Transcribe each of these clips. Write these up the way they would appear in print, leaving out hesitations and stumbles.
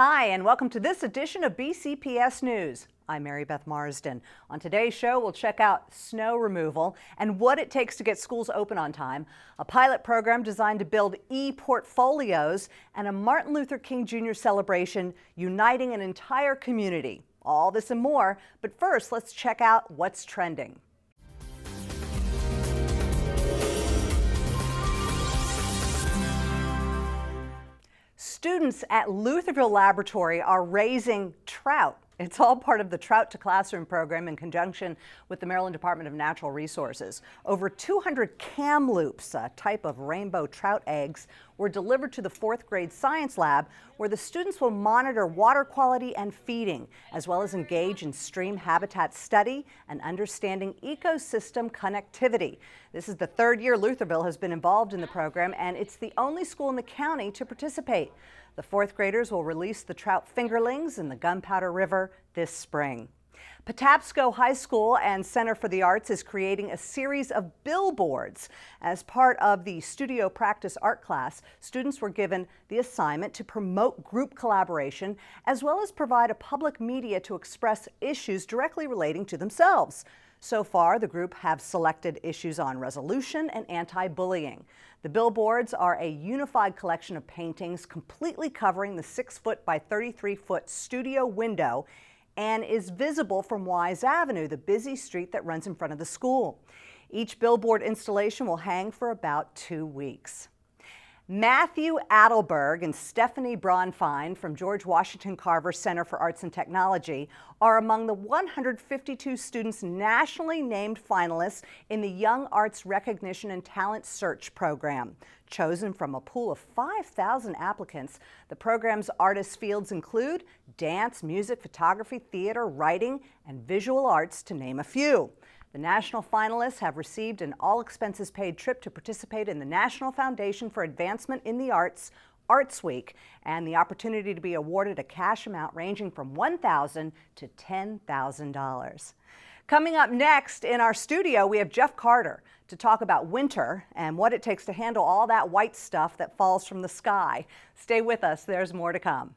Hi, and welcome to this edition of BCPS News. I'm Mary Beth Marsden. On today's show, we'll check out snow removal and what it takes to get schools open on time, a pilot program designed to build e-portfolios, and a Martin Luther King Jr. celebration uniting an entire community. All this and more, but first, let's check out what's trending. Students at Lutherville Laboratory are raising trout. It's all part of the Trout to Classroom program in conjunction with the Maryland Department of Natural Resources. Over 200 kamloops, a type of rainbow trout eggs, were delivered to the 4th grade science lab where the students will monitor water quality and feeding, as well as engage in stream habitat study and understanding ecosystem connectivity. This is the 3rd year Lutherville has been involved in the program, and it's the only school in the county to participate. The 4th graders will release the trout fingerlings in the Gunpowder River this spring. Patapsco High School and Center for the Arts is creating a series of billboards. As part of the studio practice art class, students were given the assignment to promote group collaboration as well as provide a public media to express issues directly relating to themselves. So far, the group have selected issues on resolution and anti-bullying. The billboards are a unified collection of paintings completely covering the 6-foot by 33-foot studio window and is visible from Wise Avenue, the busy street that runs in front of the school. Each billboard installation will hang for about 2 weeks. Matthew Adelberg and Stephanie Bronfine from George Washington Carver Center for Arts and Technology are among the 152 students nationally named finalists in the Young Arts Recognition and Talent Search program. Chosen from a pool of 5,000 applicants, the program's artist fields include dance, music, photography, theater, writing, and visual arts, to name a few. The national finalists have received an all-expenses-paid trip to participate in the National Foundation for Advancement in the Arts, Arts Week, and the opportunity to be awarded a cash amount ranging from $1,000 to $10,000. Coming up next in our studio, we have Jeff Carter to talk about winter and what it takes to handle all that white stuff that falls from the sky. Stay with us, there's more to come.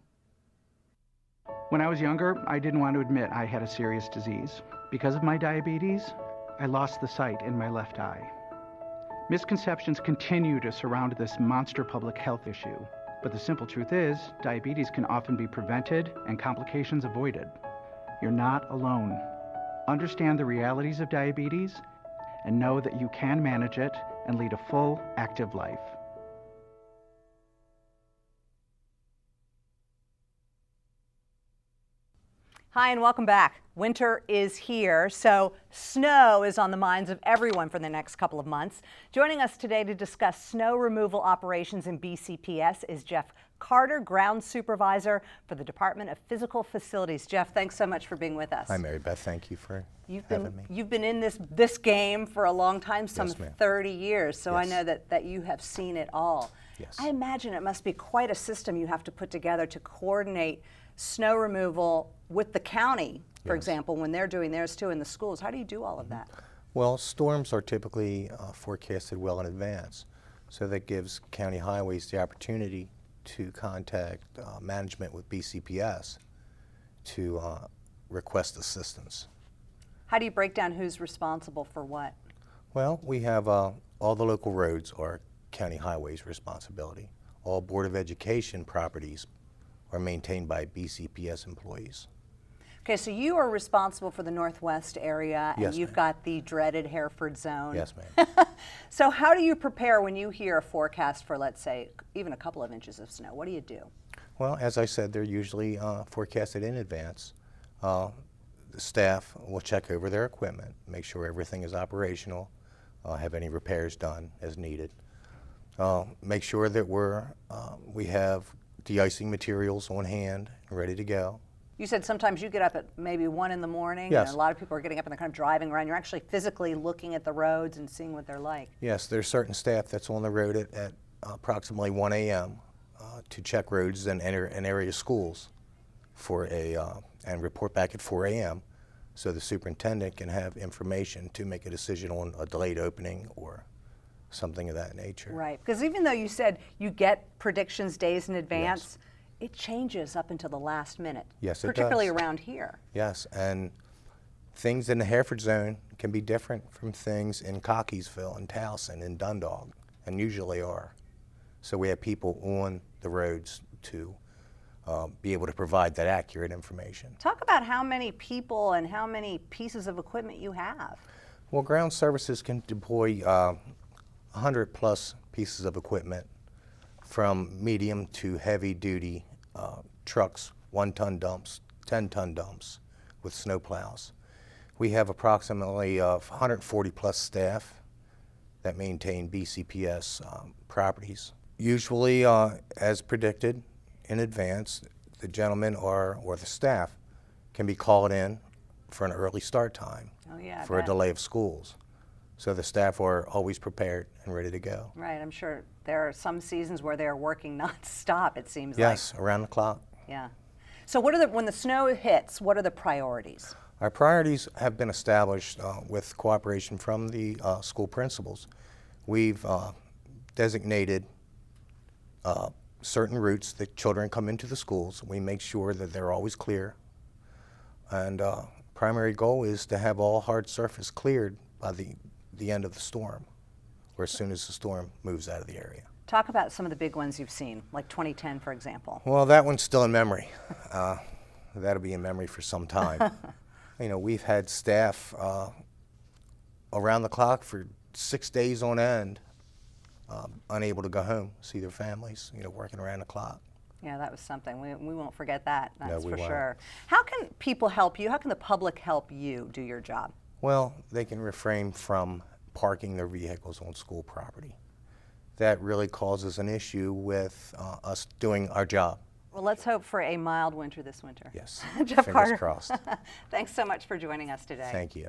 When I was younger, I didn't want to admit I had a serious disease. Because of my diabetes, I lost the sight in my left eye. Misconceptions continue to surround this monster public health issue, but the simple truth is, diabetes can often be prevented and complications avoided. You're not alone. Understand the realities of diabetes and know that you can manage it and lead a full, active life. Hi and welcome back. Winter is here, so snow is on the minds of everyone for the next couple of months. Joining us today to discuss snow removal operations in BCPS is Jeff Carter, Ground Supervisor for the Department of Physical Facilities. Jeff, thanks so much for being with us. Hi, Mary Beth. Thank you for having me. You've been in this game for a long time, some Yes, ma'am. 30 years, so I Yes. know that you have seen it all. Yes. I imagine it must be quite a system you have to put together to coordinate snow removal with the county, for Yes. example, when they're doing theirs too in the schools. How do you do all of that? Well, storms are typically forecasted well in advance, so that gives county highways the opportunity to contact management with BCPS to request assistance. How do you break down who's responsible for what? Well, we have all the local roads are county highways' responsibility. All Board of Education properties are maintained by BCPS employees. Okay, so you are responsible for the Northwest area, and Yes, you've ma'am. got the dreaded Hereford zone. Yes, ma'am. So how do you prepare when you hear a forecast for, let's say, even a couple of inches of snow? What do you do? Well, as I said, they're usually forecasted in advance. The staff will check over their equipment, make sure everything is operational, have any repairs done as needed. Make sure that we have de-icing materials on hand, ready to go. You said sometimes you get up at maybe 1 in the morning, Yes. and a lot of people are getting up and they're kind of driving around. You're actually physically looking at the roads and seeing what they're like. Yes, there's certain staff that's on the road at approximately 1 a.m. To check roads and enter an area schools and report back at 4 a.m. so the superintendent can have information to make a decision on a delayed opening or something of that nature. Right, because even though you said you get predictions days in advance, Yes. it changes up until the last minute. Yes, it does. Particularly around here. Yes, and things in the Hereford zone can be different from things in Cockeysville and Towson and Dundalk, and usually are. So we have people on the roads to be able to provide that accurate information. Talk about how many people and how many pieces of equipment you have. Well, ground services can deploy 100 plus pieces of equipment, from medium to heavy duty trucks, 1-ton dumps, 10-ton dumps with snow plows. We have approximately 140 plus staff that maintain BCPS properties. Usually, as predicted in advance, the gentleman or the staff can be called in for an early start time for a delay of schools. So the staff are always prepared and ready to go. Right, I'm sure there are some seasons where they're working nonstop, it seems like. Yes, around the clock. Yeah. So what are when the snow hits, what are the priorities? Our priorities have been established with cooperation from the school principals. We've designated certain routes that children come into the schools. We make sure that they're always clear. And primary goal is to have all hard surface cleared by the end of the storm, or as soon as the storm moves out of the area. Talk about some of the big ones you've seen, like 2010, for example. Well, that one's still in memory. That'll be in memory for some time. You know, we've had staff around the clock for 6 days on end, unable to go home, see their families, you know, working around the clock. Yeah, that was something. We won't forget that, that's No, we for won't. sure. How can people help you? How can the public help you do your job? Well, they can refrain from parking their vehicles on school property. That really causes an issue with us doing our job. Well, let's hope for a mild winter this winter. Yes, Jeff fingers Carter. crossed. Thanks so much for joining us today. Thank you.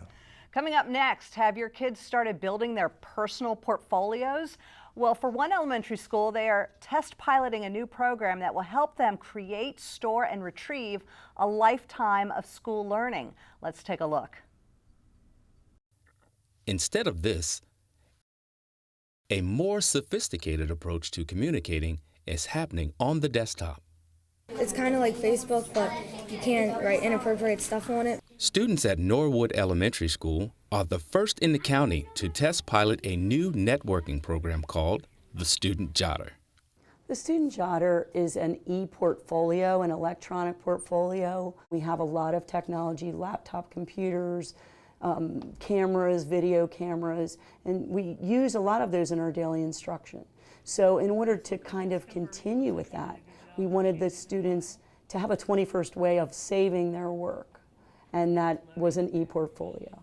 Coming up next, have your kids started building their personal portfolios? Well, for one elementary school, they are test piloting a new program that will help them create, store, and retrieve a lifetime of school learning. Let's take a look. Instead of this, a more sophisticated approach to communicating is happening on the desktop. It's kind of like Facebook, but you can't write inappropriate stuff on it. Students at Norwood Elementary School are the first in the county to test pilot a new networking program called the Student Jotter. The Student Jotter is an e-portfolio, an electronic portfolio. We have a lot of technology, laptop computers, cameras, video cameras, and we use a lot of those in our daily instruction. So in order to kind of continue with that, we wanted the students to have a 21st way of saving their work, and that was an e-portfolio.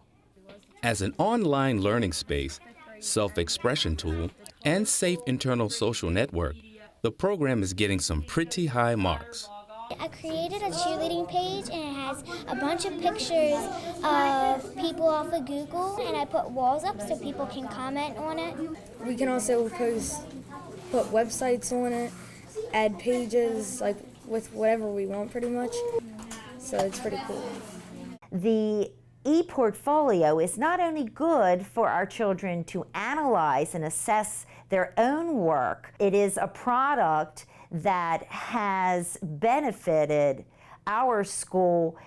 As an online learning space, self-expression tool, and safe internal social network, the program is getting some pretty high marks. I created a cheerleading page and it has a bunch of pictures of people off of Google, and I put walls up so people can comment on it. We can also put websites on it, add pages, like with whatever we want pretty much. So it's pretty cool. The e-portfolio is not only good for our children to analyze and assess their own work, it is a product that has benefited our school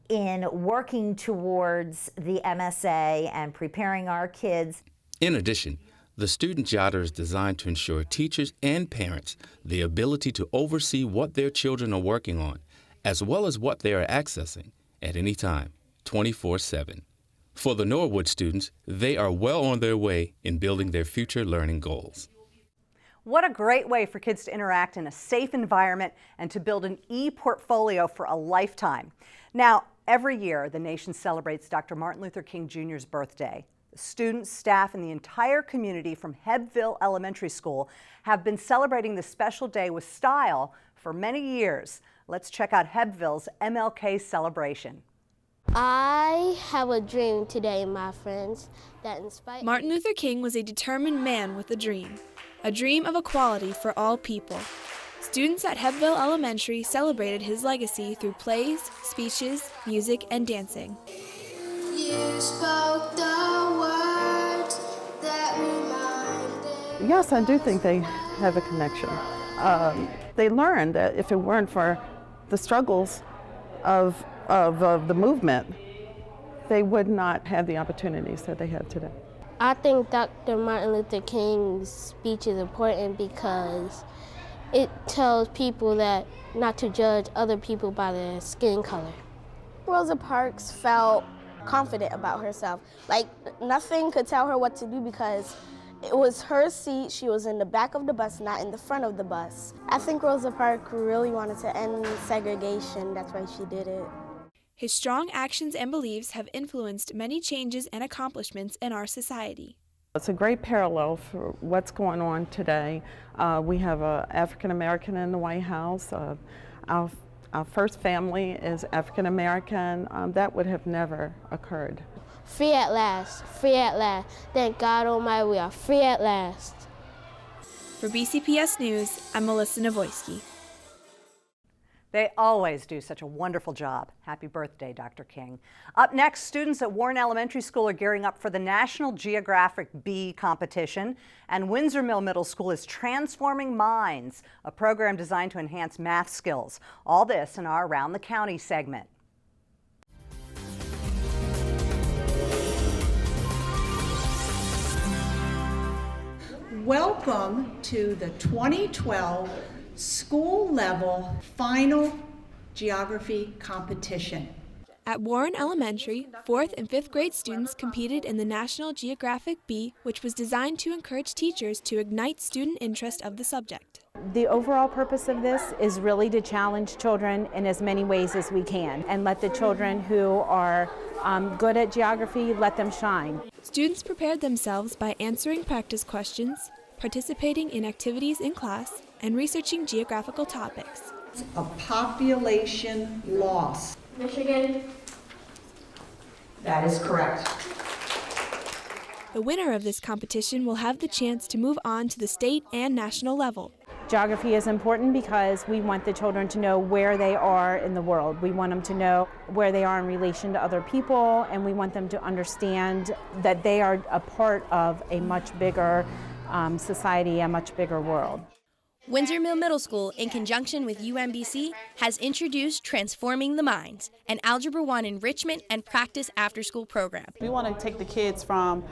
in working towards the MSA and preparing our kids. In addition, the Student Jotter is designed to ensure teachers and parents the ability to oversee what their children are working on, as well as what they are accessing at any time, 24/7. For the Norwood students, they are well on their way in building their future learning goals. What a great way for kids to interact in a safe environment and to build an e-portfolio for a lifetime. Now, every year, the nation celebrates Dr. Martin Luther King Jr.'s birthday. The students, staff, and the entire community from Hebbville Elementary School have been celebrating this special day with style for many years. Let's check out Hebbville's MLK celebration. I have a dream today, my friends, that inspired. Martin Luther King was a determined man with a dream of equality for all people. Students at Hebbville Elementary celebrated his legacy through plays, speeches, music, and dancing. You spoke the words that reminded. Yes, I do think they have a connection. They learned that if it weren't for the struggles of the movement, they would not have the opportunities that they have today. I think Dr. Martin Luther King's speech is important because it tells people that not to judge other people by their skin color. Rosa Parks felt confident about herself. Like, nothing could tell her what to do because it was her seat. She was in the back of the bus, not in the front of the bus. I think Rosa Parks really wanted to end segregation. That's why she did it. His strong actions and beliefs have influenced many changes and accomplishments in our society. It's a great parallel for what's going on today. We have an African American in the White House. Our first family is African American. That would have never occurred. Free at last, free at last. Thank God Almighty, we are free at last. For BCPS News, I'm Melissa Navoyski. They always do such a wonderful job. Happy birthday, Dr. King. Up next, students at Warren Elementary School are gearing up for the National Geographic Bee competition, and Windsor Mill Middle School is transforming minds, a program designed to enhance math skills. All this in our Around the County segment. Welcome to the 2012 school level final geography competition. At Warren Elementary, 4th and 5th grade students competed in the National Geographic Bee, which was designed to encourage teachers to ignite student interest of the subject. The overall purpose of this is really to challenge children in as many ways as we can and let the children who are good at geography, let them shine. Students prepared themselves by answering practice questions, participating in activities in class, and researching geographical topics. A population loss. Michigan. That is correct. The winner of this competition will have the chance to move on to the state and national level. Geography is important because we want the children to know where they are in the world. We want them to know where they are in relation to other people, and we want them to understand that they are a part of a much bigger society, a much bigger world. Windsor Mill Middle School, in conjunction with UMBC, has introduced Transforming the Minds, an Algebra 1 enrichment and practice after-school program. We want to take the kids from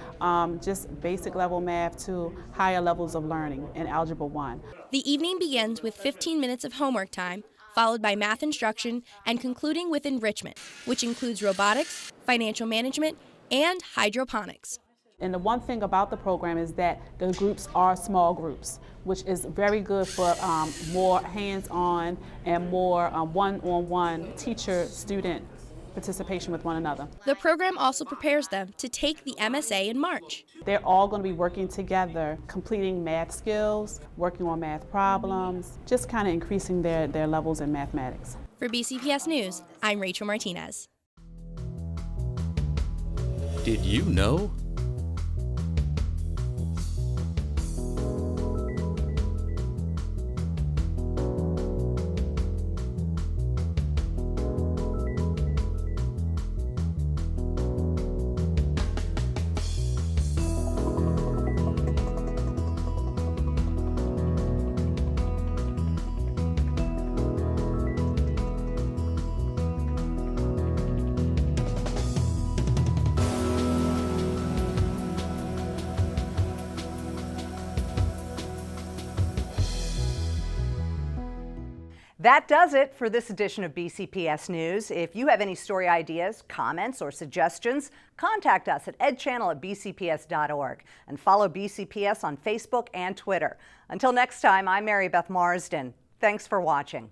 just basic level math to higher levels of learning in Algebra 1. The evening begins with 15 minutes of homework time, followed by math instruction, and concluding with enrichment, which includes robotics, financial management, and hydroponics. And the one thing about the program is that the groups are small groups, which is very good for more hands-on and more one-on-one teacher-student participation with one another. The program also prepares them to take the MSA in March. They're all going to be working together, completing math skills, working on math problems, just kind of increasing their levels in mathematics. For BCPS News, I'm Rachel Martinez. Did you know? That does it for this edition of BCPS News. If you have any story ideas, comments, or suggestions, contact us at edchannel@bcps.org and follow BCPS on Facebook and Twitter. Until next time, I'm Mary Beth Marsden. Thanks for watching.